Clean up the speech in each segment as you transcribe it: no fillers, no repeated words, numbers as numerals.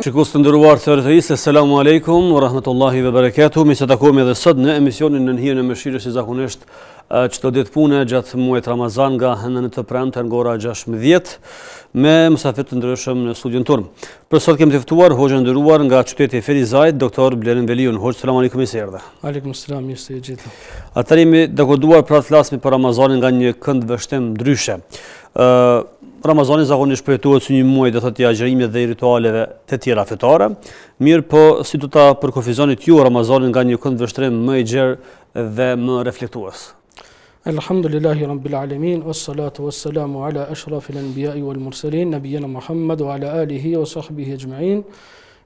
Shikues të nderuar të RTS, selamu alaikum wa rahmatullahi wa barakatuh. Mi se takohemi edhe sot në emisionin Në hijen e mëshirës, si zakonisht çdo ditë pune gjatë muajit Ramazan nga hënën të premte nga ora 16 me mysafir të ndryshëm në studion tonë. Për sot kemi të ftuar hoxhën e nderuar nga qyteti i Ferizajt, doktor Blerim Veliun. Hoxh, selamu alaikum, mirë se erdhe. Aleikum selam, mirë se jeni. Atëherë jemi dakoduar për të flasur për Ramazanin nga një kënd vështim ndryshe. Ramazani zakonisht përjetohet si një muaj do thotë i agjërimit dhe i ritualeve të tjera fetare. Mirë, po si do ta përkufizoni ju Ramazanin nga një kënd vështrim më i gjerë dhe më reflektues? Alhamdulillahi rabbil alamin wassalatu wassalamu ala ashrafil anbiya'i wal mursalin nabiyina Muhammad wa ala alihi wa sahbihi ajma'in.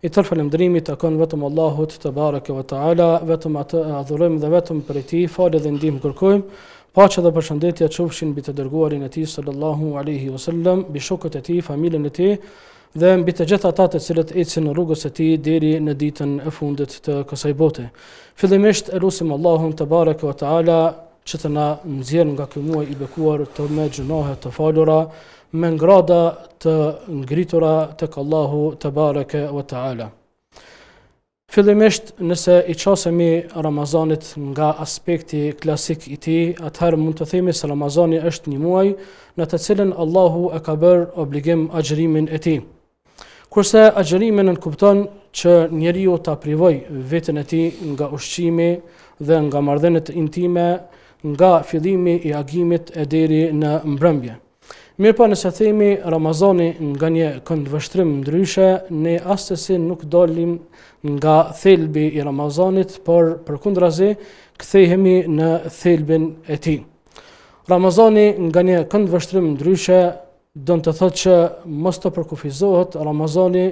I tërë falëndërimi takon vetëm Allahut te bareke ve taala, vetëm atë adhurojmë dhe vetëm për tij falë dhe ndihmë kërkojmë. Paqja dhe përshëndetja qofshin mbi të dërguarin e tij sallallahu alaihi wasallam, mbi shokët e tij, familjen e tij dhe mbi të gjithë ata të cilët ecën në rrugës së tij deri në ditën e fundit të kësaj bote. Fillimisht elusim Allahun te bareke ve taala që të na nxjerrë nga ky muaj i bekuar të me gjunohe të falura, me ngrada të ngritura tek Allahu te bareke ve taala. Fillimisht, nëse i qasemi Ramazanit nga aspekti klasik i tij, atëherë mund të themi se Ramazani është një muaj në të cilën Allahu e ka bërë obligim agjërimin e tij. Kurse agjërimin nënkupton që njeriu ta privoj veten e tij nga ushqimi dhe nga marrëdhëniet intime, nga fillimi i agimit e deri në mbrëmje. Mirë, po nëse themi Ramazani nga një këndvështrim ndryshe, ne astësi nuk dalim nga thelbi i Ramazanit, por përkundrazi kthehemi në thelbin e tij. Ramazani nga një këndvështrim ndryshe do të thotë që mos të përkufizohet Ramazani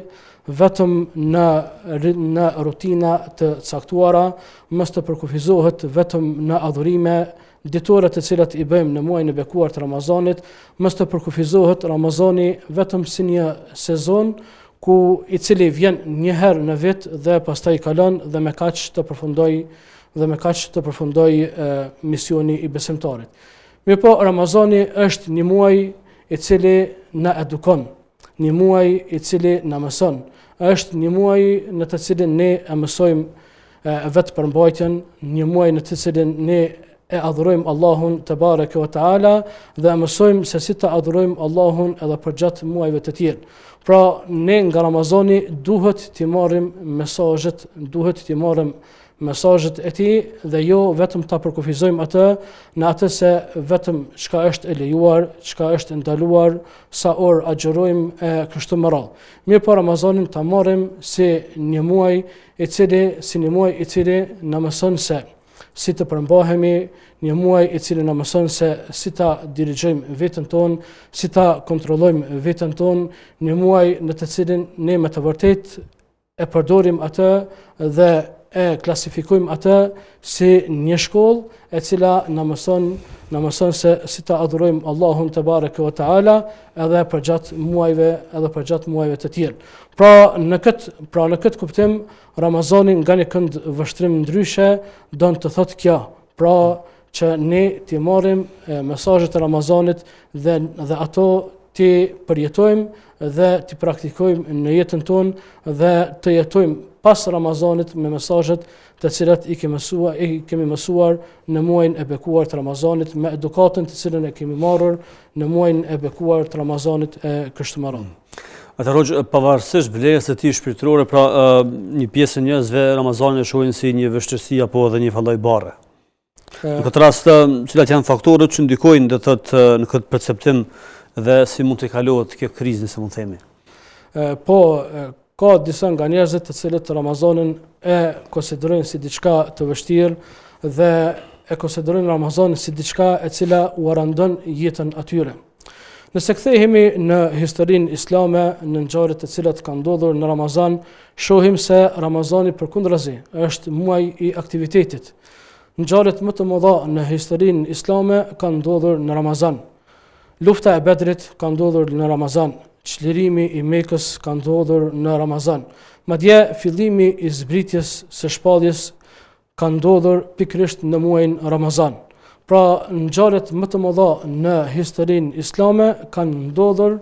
vetëm në rutina të caktuara, mos të përkufizohet vetëm në adhurime ditore të cilat i bëjmë në muajin e bekuar të Ramazanit, mos të përkufizohet Ramazani vetëm si një sezon i cili vjen një herë në vit dhe pastaj kalon dhe me kaq të përfundoj misioni i besimtarit. Mirë, po Ramazani është një muaj i cili na edukon, një muaj i cili na mëson, është një muaj në të cilin ne e mësojmë vetë përmbajtjen, një muaj në të cilin ne e adhurojmë Allahun te bareke ve taala dhe mësojmë se si të adhurojmë Allahun edhe për gjatë muajve të tjerë. Pra, ne nga Ramazani duhet t'i marrim mesazhet e tij dhe jo vetëm ta përkufizojmë atë në atë se vetëm çka është e lejuar, çka është e ndaluar, sa orë agjërojmë e kështu me radhë. Mirë, po Ramazanin ta marrim si një muaj i cili na mëson se si të përmbahemi, një muaj i cili na mëson se si ta dirigjojmë veten tonë, si ta kontrollojmë veten tonë, një muaj në të cilin ne me të vërtetë e përdorim atë dhe e klasifikojmë atë si një shkollë e cila na mëson se si ta adhurojmë Allahun te bareke ve taala edhe për gjatë muajve të tjerë. Pra në këtë kuptim Ramazani nga një kënd vështrim ndryshe do të thotë kjo, pra që ne t'i marrim mesazhet e Ramazanit dhe ato t'i përjetojmë dhe t'i praktikojmë në jetën tonë dhe të jetojmë pas Ramazanit me mesazhet të cilat i kemi mësuar në muajin e bekuar të Ramazanit, me edukatën të cilën e kemi marrur në muajin e bekuar të Ramazanit e kështu me radhë. Atëherë, pavarësisht vlerës së tij shpirtërore, pra një pjesë e njerëzve Ramazanin e shohin si një vështirësi apo edhe një falloj barre. Në këtë rast, cilat janë faktorët që ndikojnë do thotë në këtë perceptim dhe si mund të kalohet kjo krizë, se mund themi? Ka disa nga njerëzit të cilët Ramazanin e konsiderojnë si diçka të vështirë dhe e konsiderojnë Ramazanin si diçka e cila u arandon jetën atyre. Nëse kthehemi në historinë islame, në ngjarjet të cilat kanë ndodhur në Ramazan, shohim se Ramazani përkundrazi është muaj i aktivitetit. Ngjarjet më të mëdha në historinë islame kanë ndodhur në Ramazan. Lufta e Bedrit ka ndodhur në Ramazan. Çlirimi i Mekës ka ndodhur në Ramazan. Madje fillimi i zbritjes së shpalljes ka ndodhur pikërisht në muajin Ramazan. Pra, ngjarjet më të mëdha në historinë islame kanë ndodhur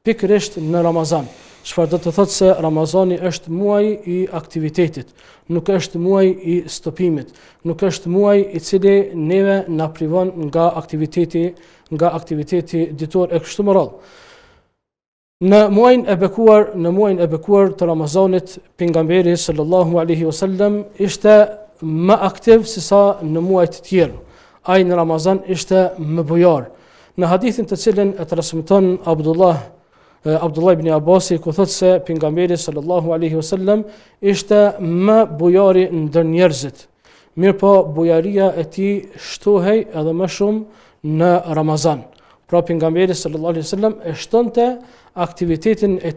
pikërisht në Ramazan. çfarë do të thotë se Ramazani është muaj i aktivitetit, nuk është muaj i stopimit, nuk është muaj i cili neve na privon nga aktiviteti ditor e kështu me radhë. Në muajin e bekuar të Ramazanit, pejgamberi sallallahu alaihi wasallam ishte më aktiv se sa në muajt të tjerë. Ai në Ramazan ishte më bujar. Në hadithin të cilin e transmeton Abdullah ibn Abbasi, ku thotë se pejgamberi sallallahu alaihi wasallam ishte më bujari ndër njerëzit. Mirëpo bujaria e tij shtohej edhe më shumë në Ramazan. Pra pejgamberi sallallahu alaihi wasallam e shtonte aktivitetin e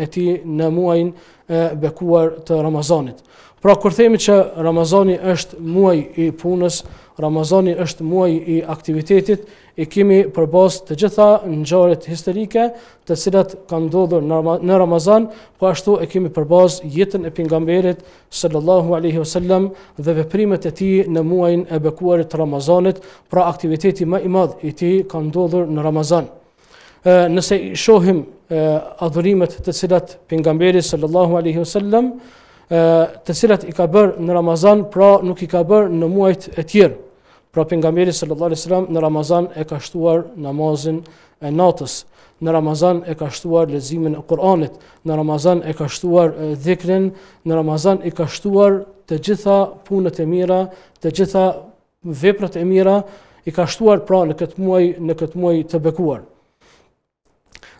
tij në muajin e bekuar të Ramazanit. Pra kur themi që Ramazani është muaj i punës, Ramazani është muaj i aktivitetit, e kemi përbazë të gjitha ngjarjet historike të cilat kanë ndodhur në Ramazan, po ashtu e kemi përbazë jetën e pejgamberit sallallahu alaihi wasallam dhe veprimet e tij në muajin e bekuar të Ramazanit, pra aktiviteti më i madh i tij ka ndodhur në Ramazan. Nëse i shohim adhurimet të cilat pejgamberi sallallahu alaihi wasallam të cilat i ka bërë në Ramazan, pra nuk i ka bërë në muajt e tjerë. Pra pejgamberi sallallahu alaihi wasallam në Ramazan e ka shtuar namazin e natës, në Ramazan e ka shtuar leximin e Kuranit, në Ramazan e ka shtuar dhikrin, në Ramazan e ka shtuar të gjitha punët e mira, të gjitha veprat e mira, i ka shtuar pra në këtë muaj të bekuar.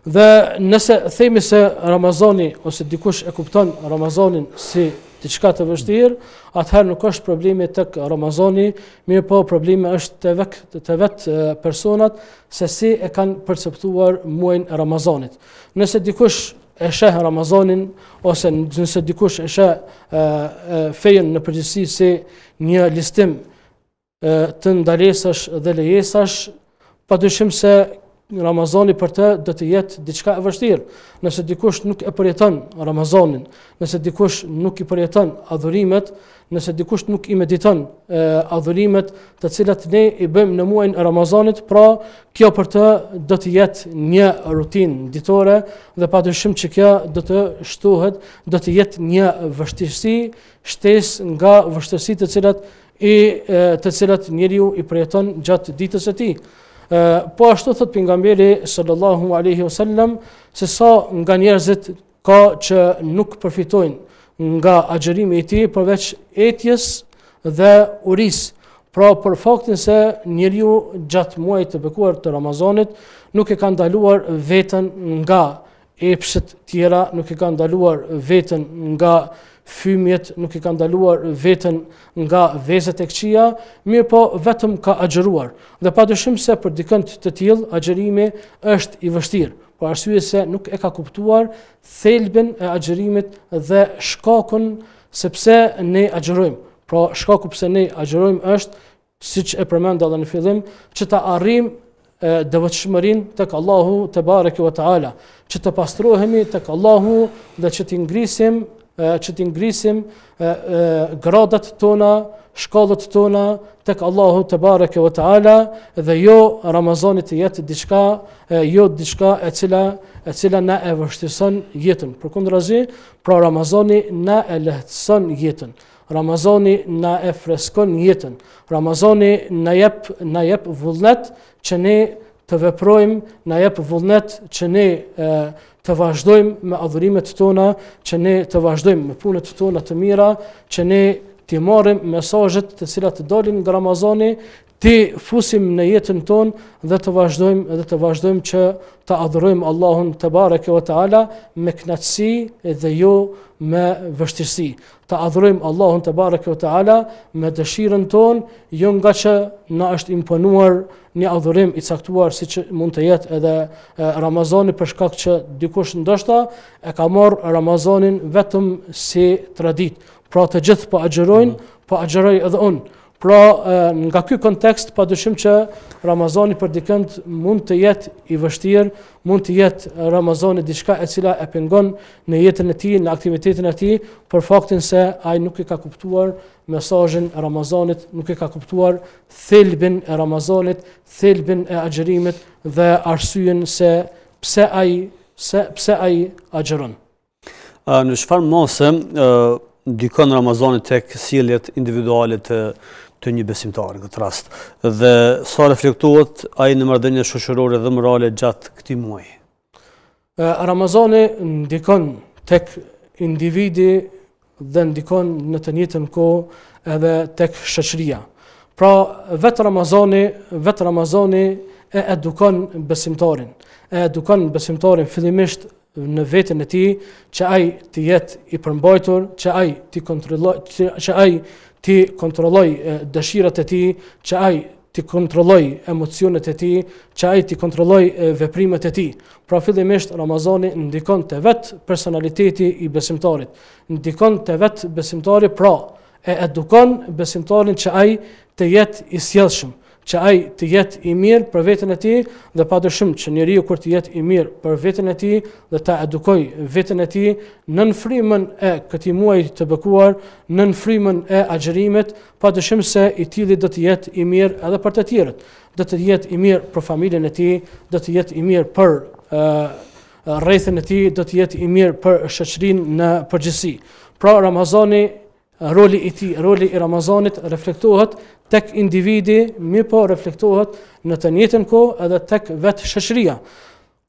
Dhe nëse themi se Ramazani ose dikush e kupton Ramazanin si diçka të vështirë, atëherë nuk është problemi tek Ramazani, mirë po problemi është të vetë personat se si e kanë perceptuar muajin e Ramazanit. Nëse dikush e sheh Ramazanin ose nëse dikush e sheh fejen në përgjithësi si një listim të ndalesash dhe lejesash, padyshim se Ramazani për të do të jetë diçka e vështirë. Nëse dikush nuk e përjeton Ramazanin, nëse dikush nuk i përjeton adhurimet, nëse dikush nuk i mediton adhurimet të cilat ne i bëjmë në muajin e Ramazanit, pra kjo për të do të jetë një rutinë ditore dhe padyshim që kjo do të shtohet, do të jetë një vështirësi, shtesë nga vështirësitë të cilat njeriu i përjeton gjatë ditës së tij. Po ashtu thot pejgamberi sallallahu alaihi wasallam se sa nga njerëzit ka që nuk përfitojnë nga agjerimi i tij përveç etjes dhe urisë. Pra për faktin se njeriu gjatë muajit të bekuar të Ramazanit nuk e ka ndaluar veten nga epshet tjera, nuk e ka ndaluar veten nga fymjet, nuk i ka ndaluar veten nga vezet e këqija, mirë po vetëm ka agjëruar. Dhe padyshim se për dikën të tillë agjerimi është i vështirë, për arsye se nuk e ka kuptuar thelbin e agjërimit dhe shkakun sepse ne agjërojmë. Pra shkaku pse ne agjërojmë është, siç e përmenda edhe në fillim, që ta arrijmë devotshmërinë tek Allahu te bareke ve taala, që të pastrohemi tek Allahu dhe që të ngrisim gradat tona, shkallët tona tek Allahu te bareke ve taala dhe jo Ramazani të jetë diçka e cila na e vështirëson jetën. Përkundrazi, pra Ramazani na e lehtëson jetën. Ramazani na e freskon jetën. Ramazani na jep vullnet që ne të veprojmë, na jep vullnet që ne të vazhdojmë me adhurimet tona, që ne të vazhdojmë me punët tona të mira, që ne të marrim mesazhet të cilat të dalin nga Ramazani, të fusim në jetën tonë dhe të vazhdojmë që të adhurojmë Allahun te bareke ve taala me kënaqësi dhe jo me vështirësi. Të adhurojmë Allahun te bareke ve taala me dëshirën tonë, jo nga që na është imponuar një adhurim i caktuar siç mund të jetë edhe Ramazani, për shkak që dikush ndoshta e ka marrë Ramazanin vetëm si tradit. Pra të gjithë po agjërojnë, po agjëroj edhe unë. Pra nga ky kontekst padyshim që Ramazani për dikën mund të jetë i vështirë, mund të jetë Ramazani diçka e cila e pengon në jetën e tij, në aktivitetin e tij, për faktin se ai nuk e ka kuptuar mesazhin e Ramazanit, nuk e ka kuptuar thelbin e Ramazanit, thelbin e agjërimit dhe arsyeën se pse ai se pse ai agjeron. Në çfarë mose ndikon Ramazani tek sjelljet individuale të një besimtari në këtë rast, dhe sa reflektohet ai në marrëdhëniet shoqërore dhe morale gjatë këtij muaji? Ramazani ndikon tek individi dhe ndikon në të njëjtën kohë edhe tek shoqëria. Pra vetë Ramazani e edukon besimtarin. E edukon besimtarin fillimisht në veten e tij që ai të jetë i përmbajtur, që ai ti kontrolloj dëshirat e tij, që ai ti kontrolloj emocionet e tij, që ai ti kontrolloj veprimet e tij. Pra fillimisht Ramazani ndikon te vet personaliteti i besimtarit. Ndikon te vet besimtari, pra e edukon besimtarin që ai të jetë i sjellshëm, që ai të jetë i mirë për veten e tij, dhe padyshim që njeriu kur të jetë i mirë për veten e tij dhe ta edukoj veten e tij nën frymën e këtij muaji të bekuar, nën frymën e agjërimit, padyshim se i tillë do të jetë i mirë edhe për të tjerët. Do të jetë i mirë për familjen e tij, do të jetë i mirë për rrethin e tij, do të jetë i mirë për shoqërinë në përgjithësi. Pra Ramazani, roli i Ramazanit reflektohet tek individi, mirë po reflektohet në të njëjtën kohë edhe tek vetë shoqëria.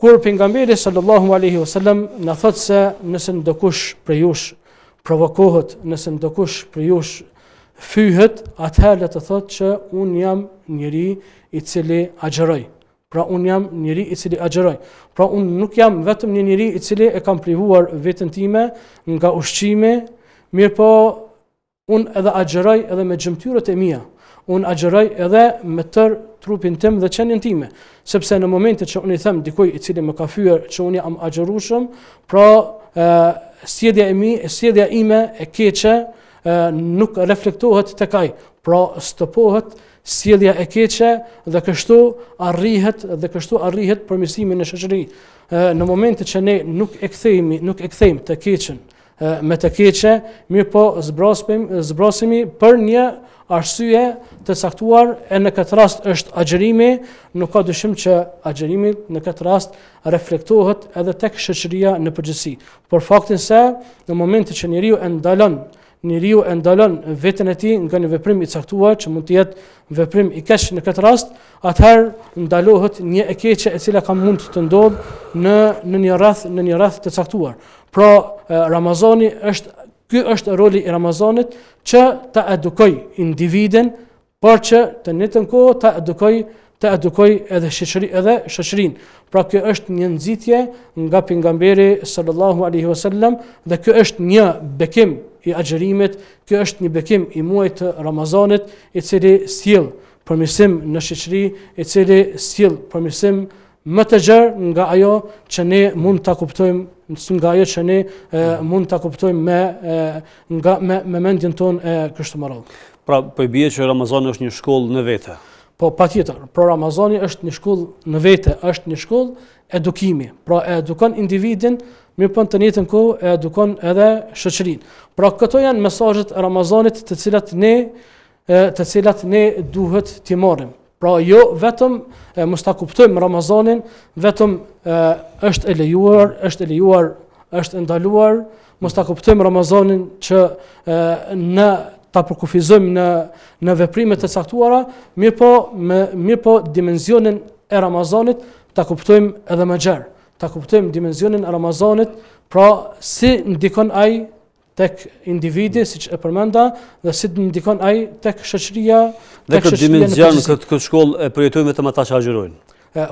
Kur pejgamberi sallallahu alaihi wasallam na thotë se nëse ndokush prej jush provokohet, nëse ndokush prej jush fyhet, atëherë të thotë që un jam njeri i cili agjeroj. Pra un jam njeri i cili agjeroj. Pra un nuk jam vetëm një njeri i cili e kam privuar veten time nga ushqimi, mirë po un edhe agjeroj edhe me gjymtyrët e mia. Un agjeroj edhe me tër trupin tim dhe qenien time, sepse në momentin që unë i them dikujt i cili më ka fyer që unë jam agjerueshëm, pra sjellja ime e keqe nuk reflektohet tek ai, pra stopohet sjellja e keqe dhe kështu arrihet përmirësimi në shoqëri. Në momentin që ne nuk e kthejmë të keqen me të keqe, mirë po zbrasemi për një arsye të caktuar, e në këtë rast është agjerimi. Nuk ka dyshim që agjerimi në këtë rast reflektohet edhe tek shoqëria në përgjithësi. Por faktin se në momentin që njeriu e ndalon veten e tij nga një veprim i caktuar, që mund të jetë veprim i keq në këtë rast, atëherë ndalohet një e keqe e cila ka mund të ndodhë në një rreth të caktuar. Pra Ramazani ky është roli i Ramazanit, që ta edukoj individin, por që të njëjtën kohë ta edukoj edhe shoqërinë. Pra kjo është një nxitje nga pejgamberi sallallahu alaihi wasallam, dhe kjo është një bekim i agjerimit, kjo është një bekim i muajit të Ramazanit, i cili sjell përmirësim në shoqëri, i cili sjell përmirësim më të gjerë nga ajo që ne mund ta kuptojmë, me mendjen tonë e kështu me radhë. Pra po i bie që Ramazani është një shkollë në vete. Po patjetër, pra Ramazani është një shkollë në vete, është një shkollë edukimi. Pra e edukon individin, mirë po të njëjtën kohë e edukon edhe shoqërinë. Pra këto janë mesazhet e Ramazanit të cilat ne duhet t'i marrim. Pra jo vetëm mos ta kuptojmë Ramazanin vetëm është e lejuar, është ndaluar, mos ta kuptojmë Ramazanin që ta përkufizojmë në veprime të caktuara, mirë po dimensionin e Ramazanit ta kuptojmë edhe më gjerë. Ta kuptojmë dimensionin e Ramazanit, pra si ndikon ai tek individi, siç e përmenda, dhe si ndikon ai tek shoqëria. Dhe këtë dimension, këtë shkollë e përjetojnë vetëm ata që agjerojnë.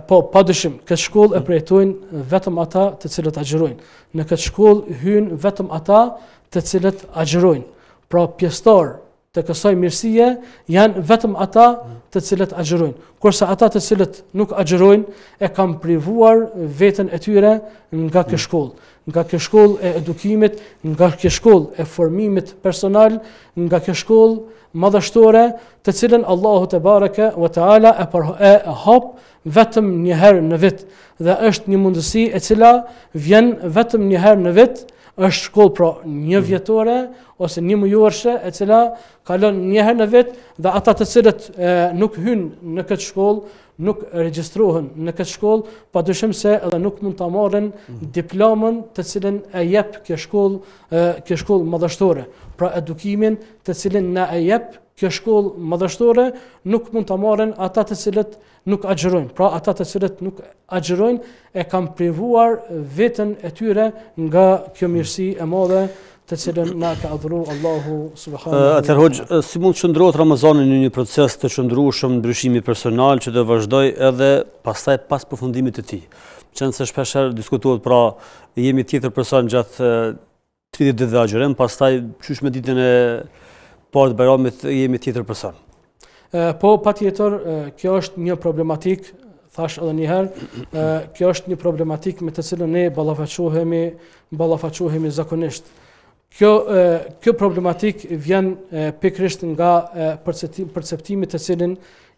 Po, padyshim, këtë shkollë e përjetojnë vetëm ata të cilët agjerojnë. Në këtë shkollë hyjnë vetëm ata të cilët agjerojnë. Pra pjesëtar të kësaj mirësie janë vetëm ata të cilët agjerojnë. Kurse ata të cilët nuk agjerojnë e kanë privuar veten e tyre nga kjo shkollë. Nga kjo shkollë e edukimit, nga kjo shkollë e formimit personal, nga kjo shkollë madhështore, të cilën Allahu te bareke ve teala e hap vetëm një herë në vit, dhe është një mundësi e cila vjen vetëm një herë në vit, është shkollë pra një vjetore ose një mujorshe e cila kalon një herë në vit dhe ata të cilët nuk hynë në këtë shkollë, nuk regjistrohen në këtë shkollë, padyshim se edhe nuk mund ta marrin diplomën të cilën e jep kjo shkollë madhështore. Pra edukimin të cilin na e jep kjo shkollë madhështore nuk mund ta marrin ata të cilët nuk agjërojnë. Pra ata të cilët nuk agjërojnë e kanë privuar veten e tyre nga kjo mirësi e madhe të cilën na ka adhuruar Allahu subhanahu. Atëherë hoxh, si mund të qëndrohet Ramazani në një proces të qëndrueshëm ndryshimi personal që të vazhdoj edhe pastaj pas përfundimit të tij? Qenë se shpeshherë diskutohet pra jemi tjetër person gjatë 30 ditë dhe agjërim, pastaj qysh me ditën e parë të Bajramit jemi tjetër person. Po patjetër, kjo është një problematik, thash edhe një herë, kjo është një problematik me të cilën ne ballafaqohemi zakonisht. Kjo problematik vjen pikërisht nga perceptimi të cilin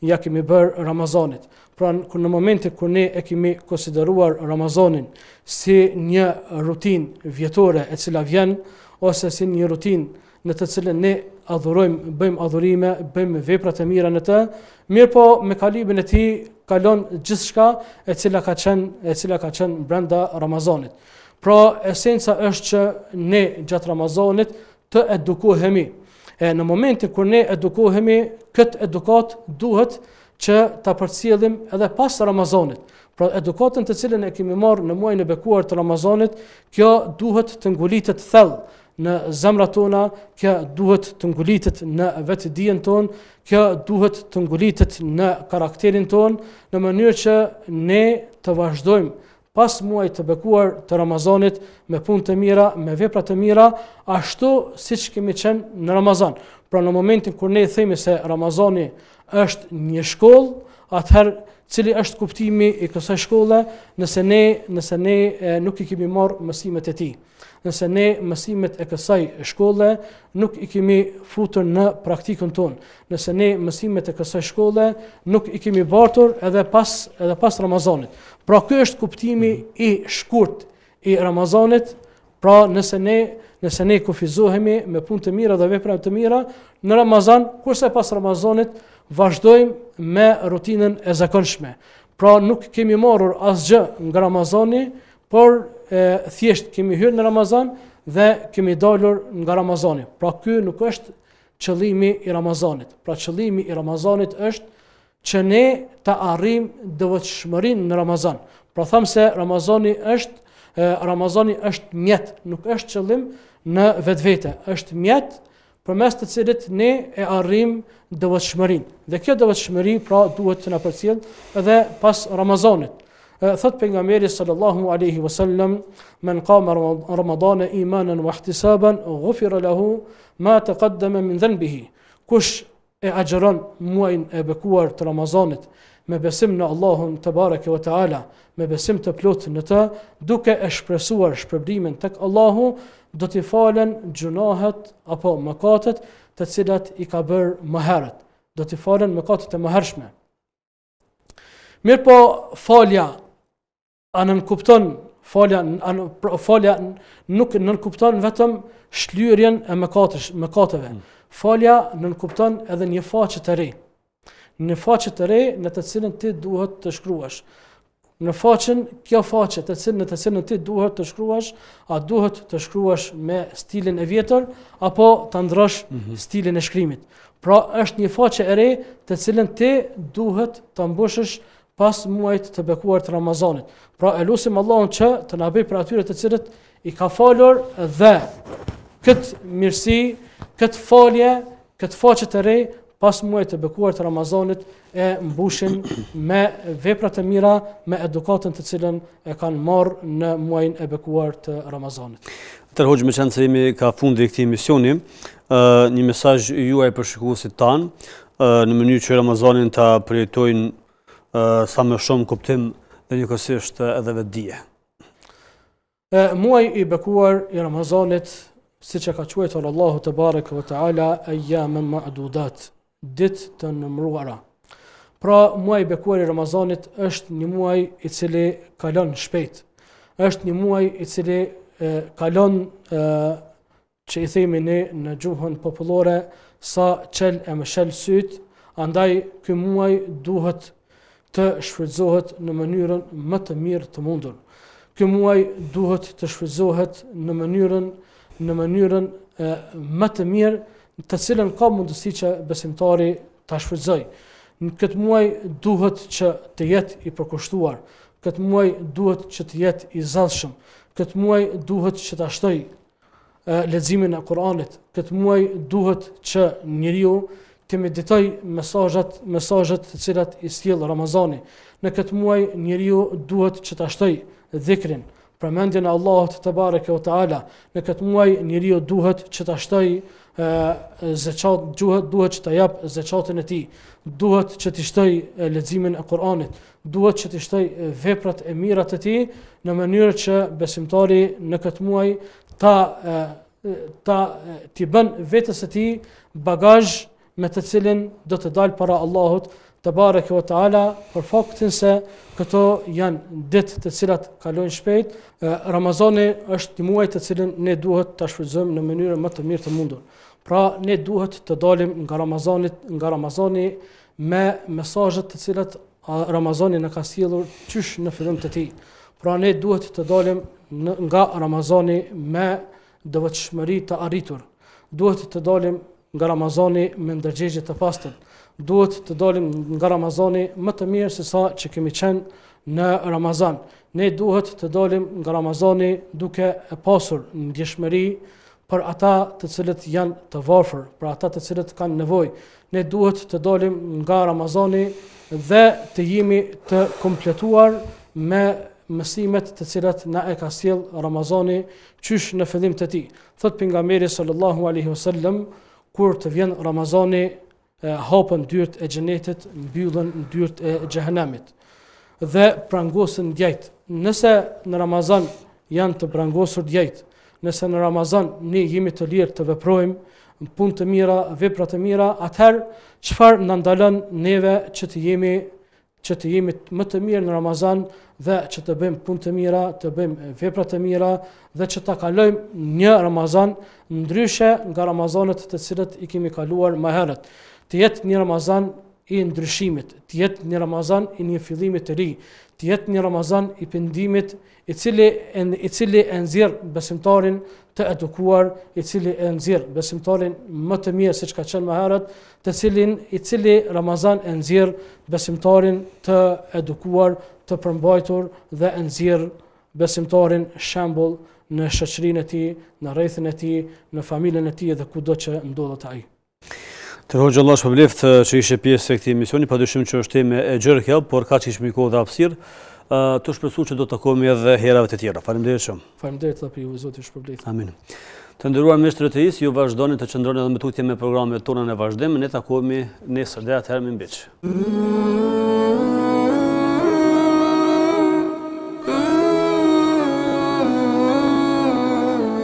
ja kemi bërë Ramazanit. Pra në momentin kur ne e kemi konsideruar Ramazanin si një rutinë vjetore e cila vjen ose si një rutinë në të cilën ne adhurojmë, bëjmë adhurime, bëjmë vepra të mira në të, mirë po me kalimin e tij kalon gjithçka e cila ka qenë brenda Ramazanit. Pra esenca është që ne gjatë Ramazanit të edukohemi. Në momentin kur ne edukohemi, këtë edukat duhet që ta përcjellim edhe pas Ramazanit. Pra edukatën të cilën e kemi marrë në muajin e bekuar të Ramazanit, kjo duhet të ngulitet thellë në zemrat tona, kjo duhet të ngulitet në vetdijen tonë, kjo duhet të ngulitet në karakterin tonë, në mënyrë që ne të vazhdojmë pas muajit të bekuar të Ramazanit me punë të mira, me vepra të mira, ashtu siç kemi qenë në Ramazan. Pra në momentin kur ne themi se Ramazani është një shkollë, atëherë cili është kuptimi i kësaj shkolle nëse ne nuk i kemi marrë mësimet e tij. Nëse ne mësimet e kësaj shkolle nuk i kemi futur në praktikën tonë. Nëse ne mësimet e kësaj shkolle nuk i kemi bartur edhe pas Ramazanit. Pra ky është kuptimi i shkurt i Ramazanit. Pra nëse ne kufizohemi me punë të mira dhe vepra të mira në Ramazan, kurse pas Ramazanit vazhdojmë me rutinën e zakonshme. Pra nuk kemi marrur asgjë nga Ramazani, por thjesht kemi hyrë në Ramazan dhe kemi dalur nga Ramazani. Pra ky nuk është qëllimi i Ramazanit. Pra qëllimi i Ramazanit është që ne të arrijmë devotshmërinë në Ramazan. Pra them se Ramazani është mjet, nuk është qëllim në vetvete, është mjet përmes të cilit ne e arrijmë devotshmërinë. Dhe kjo devotshmëri pra duhet të na përcjell edhe pas Ramazanit. Thot pejgamberi sallallahu alaihi wasallam, men qama Ramadana imanan wa ihtisaban ghufira lahu ma taqaddama min dhanbihi. Kush e agjeron muajin e bekuar të Ramazanit me besim në Allahun te bareke ve taala, me besim të plot në të, duke e shpresuar shpërblimin tek Allahu, do t'i falen gjunahet apo mëkatet të cilat i ka bërë më herët. Do t'i falen mëkatet e mëhershme. Mirë po falja falja nuk nënkupton vetëm shlyerjen e mëkateve. Falja nënkupton edhe një faqe të re. Një faqe të re në të cilën ti duhet të shkruash. Kjo faqe në të cilën ti duhet të shkruash, a duhet të shkruash me stilin e vjetër apo ta ndrosh stilin e shkrimit. Pra është një faqe e re të cilën ti duhet ta mbushësh pas muajit të bekuar të Ramazanit. Pra e lutim Allahun që të na bëjë për atyre të cilët i ka falur dhe këtë mirësi, këtë falje, këtë faqe të re pas muajit të bekuar të Ramazanit e mbushin me vepra të mira, me edukatën të cilën e kanë marrë në muajin e bekuar të Ramazanit. Hoxh, me qenë se jemi ka fundi këtij emisioni, një mesazh juaj për shikuesit tanë, në mënyrë që Ramazanin ta përjetojnë sa më shumë kuptim dhe njëkohësisht edhe vetdije. Muaji i bekuar i Ramazanit, siç e ka quajtur Allahu te bareke ve taala, ayyaman ma'dudat, ditë të numëruara. Pra muaji i bekuar i Ramazanit është një muaj i cili kalon shpejt. Është një muaj i cili kalon që i themi ne në gjuhën popullore sa qel e më shel syt, andaj ky muaj duhet të shfrytëzohet në mënyrën më të mirë të mundur. Ky muaj duhet të shfrytëzohet në mënyrën më të mirë të cilën ka mundësi që besimtari ta shfrytëzojë. Në këtë muaj duhet që të jetë i përkushtuar, këtë muaj duhet që të jetë i zellshëm, këtë muaj duhet që ta shtojë leximin e Kuranit, këtë muaj duhet që njeriu të meditoj mesazhet të cilat i sjell Ramazani. Në këtë muaj njeriu duhet që ta shtoj dhikrin, përmendjen e Allahut te bareke ve teala. Në këtë muaj njeriu duhet që ta shtoj zeqat, duhet që ta jap zeqatin e tij, duhet që të shtoj leximin e Kuranit, duhet që të shtoj veprat e mira të tij në mënyrë që besimtari në këtë muaj t'i bën vetes së tij bagazh me të cilin do të dalë para Allahut te bareke ve teala, për faktin se këto janë ditë të cilat kalojnë shpejt. Ramazani është një muaj të cilin ne duhet ta shfrytëzojmë në mënyrën më të mirë të mundur. Pra ne duhet të dalim nga Ramazani me mesazhet të cilat Ramazani na ka sjellur qysh në fillim të tij. Pra ne duhet të dalim nga Ramazani me devotshmëri të arritur. Duhet të dalim nga Ramazani me ndërgjegje të pastër. Duhet të dalim nga Ramazani më të mirë se sa që kemi qenë në Ramazan. Ne duhet të dalim nga Ramazani duke e pasur ndjeshmëri për ata të cilët janë të varfër, për ata të cilët kanë nevojë. Ne duhet të dalim nga Ramazani dhe të jemi të kompletuar me mësimet të cilat na e ka sjell Ramazani qysh në fillim të tij. Thot pejgamberi sallallahu alaihi wasallam, kur të vjen Ramazani, hapën dyert e xhenetit, mbyllen dyert e xhehenemit dhe prangosen djejt. Nëse në Ramazan janë të prangosur djejt, nëse në Ramazan ne jemi të lirë të veprojmë punë të mira, vepra të mira, atëherë çfarë na ndalon neve që të jemi më të mirë në Ramazan dhe që të bëjmë punë të mira, të bëjmë vepra të mira dhe që ta kalojmë një Ramazan ndryshe nga Ramazanët të cilët i kemi kaluar më herët. Të jetë një Ramazan i ndryshimit, të jetë një Ramazan i një fillimi të ri, të jetë një Ramazan i pendimit, i cili e nxjerr besimtarin të edukuar, i cili e nxjerr besimtarin më të mirë siç ka qenë më herët, i cili Ramazan e nxjerr besimtarin të edukuar, të përmbajtur dhe e nxjerr besimtarin shembull në shoqërinë e tij, në rrethin e tij, në familjen e tij dhe kudo që ndodhet ai. Të Hoxha, Allah shpëbleft që ishe pjesë e këtij emisioni, padyshim që është temë e gjerë kjo, por kaq ishmi kohë dhe hapësirë, të shpresu që do të takohemi edhe herave të tjera. Faleminderit shumë. Faleminderit edhe ju, Zoti ju shpëbleft. Amin. Të nderuar miq të TI-s, ju vazhdoni të qëndroni edhe me tutje me programet tona në vazhdim. Ne takohemi nesër, deri atëherë, mirëmbëjtje.